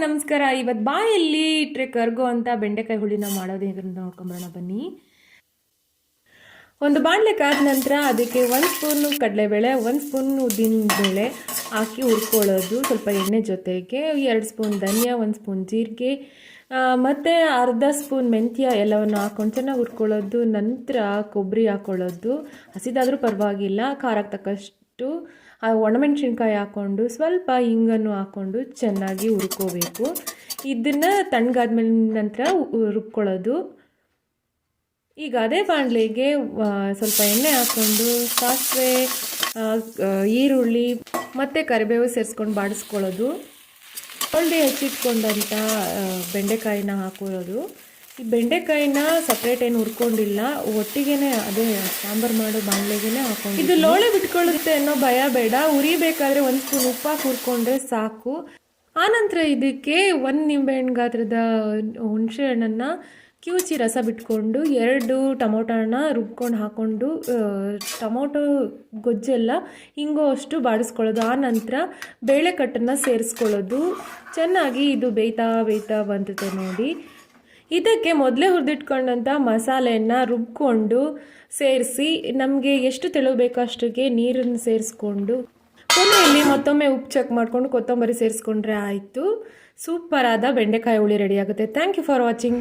ನಮಸ್ಕಾರ. ಇವತ್ತು ಬಾಯಲ್ಲಿ ಇಟ್ಟರೆ ಕರ್ಗೋ ಅಂತ ಬೆಂಡೆಕಾಯಿ ಹುಳಿನ ಮಾಡೋದು ಹೇಗೆ ನೋಡ್ಕೊಂಬರೋಣ ಬನ್ನಿ. ಒಂದು ಬಾಣಲೆ ಕಾದ ನಂತರ ಅದಕ್ಕೆ 1 ಸ್ಪೂನು ಕಡಲೆಬೇಳೆ, 1 ಸ್ಪೂನ್ ಉದ್ದಿನಬೇಳೆ ಹಾಕಿ ಹುರ್ಕೊಳ್ಳೋದು ಸ್ವಲ್ಪ ಎಣ್ಣೆ ಜೊತೆಗೆ. 2 ಸ್ಪೂನ್ ಧನಿಯಾ, 1 ಸ್ಪೂನ್ ಜೀರಿಗೆ ಮತ್ತು ಅರ್ಧ ಸ್ಪೂನ್ ಮೆಂತ್ಯ ಎಲ್ಲವನ್ನು ಹಾಕ್ಕೊಂಡು ಚೆನ್ನಾಗಿ ಹುರ್ಕೊಳ್ಳೋದು. ನಂತರ ಕೊಬ್ಬರಿ ಹಾಕ್ಕೊಳ್ಳೋದು, ಹಸಿದಾದರೂ ಪರವಾಗಿಲ್ಲ. ಖಾರಕ್ಕೆ ತಕ್ಕಷ್ಟು ಒಣಮೆಣಸಿನ್ಕಾಯಿ ಹಾಕ್ಕೊಂಡು ಸ್ವಲ್ಪ ಹಿಂಗನ್ನು ಹಾಕ್ಕೊಂಡು ಚೆನ್ನಾಗಿ ಹುರ್ಕೋಬೇಕು. ಇದನ್ನು ತಣ್ಣಗಾದ್ಮೇಲೆ ನಂತರ ರುಬ್ಕೊಳ್ಳೋದು. ಈಗ ಅದೇ ಬಾಣಲೆಗೆ ಸ್ವಲ್ಪ ಎಣ್ಣೆ ಹಾಕ್ಕೊಂಡು ಸಾಸಿವೆ, ಈರುಳ್ಳಿ ಮತ್ತು ಕರಿಬೇವು ಸೇರಿಸ್ಕೊಂಡು ಬಾಡಿಸ್ಕೊಳ್ಳೋದು. ಒಳ್ಳೆ ಹೆಚ್ಚಿಟ್ಕೊಂಡಂಥ ಬೆಂಡೆಕಾಯಿನ ಹಾಕೋದು. ಈ ಬೆಂಡೆಕಾಯಿನ ಸಪ್ರೇಟ್ ಏನು ಹುರ್ಕೊಂಡಿಲ್ಲ, ಒಟ್ಟಿಗೆ ಅದೇ ಸಾಂಬಾರು ಮಾಡೋ ಬಾಣಲೆಗೆ ಹಾಕೊಂಡು. ಇದು ಲೋಳೆ ಬಿಟ್ಕೊಳ್ಳುತ್ತೆ ಅನ್ನೋ ಭಯ ಬೇಡ. ಉರಿಬೇಕಾದ್ರೆ 1 ಸ್ಪೂನ್ ಉಪ್ಪು ಹಾಕಿ ಹುರ್ಕೊಂಡ್ರೆ ಸಾಕು. ಆನಂತರ ಇದಕ್ಕೆ 1 ನಿಂಬೆಹಣ್ಣು ಗಾತ್ರದ ಹುಣಸೆ ಹಣ್ಣನ್ನು ಕಿವುಚಿ ರಸ ಬಿಟ್ಕೊಂಡು 2 ಟೊಮೊಟೊನ ರುಬ್ಕೊಂಡು ಹಾಕ್ಕೊಂಡು ಟೊಮೊಟೊ ಗೊಜ್ಜೆಲ್ಲ ಹಿಂಗೋ ಅಷ್ಟು ಬಾಡಿಸ್ಕೊಳ್ಳೋದು. ಆನಂತರ ಬೇಳೆಕಟ್ಟನ್ನು ಸೇರಿಸ್ಕೊಳ್ಳೋದು. ಚೆನ್ನಾಗಿ ಇದು ಬೇಯ್ತಾ ಬಂದಿದೆ ನೋಡಿ. ಇದಕ್ಕೆ ಮೊದಲೇ ಹುರಿದಿಟ್ಕೊಂಡಂಥ ಮಸಾಲೆಯನ್ನು ರುಬ್ಕೊಂಡು ಸೇರಿಸಿ ನಮಗೆ ಎಷ್ಟು ತೆಳು ಬೇಕೋ ಅಷ್ಟಿಗೆ ನೀರನ್ನು ಸೇರಿಸ್ಕೊಂಡು ಕೊನೆಯಲ್ಲಿ ಮತ್ತೊಮ್ಮೆ ಉಪ್ಪು ಚೆಕ್ ಮಾಡಿಕೊಂಡು ಕೊತ್ತಂಬರಿ ಸೇರಿಸ್ಕೊಂಡ್ರೆ ಆಯಿತು. ಸೂಪರಾದ ಬೆಂಡೆಕಾಯಿ ಹುಳಿ ರೆಡಿ ಆಗುತ್ತೆ. Thank you for watching.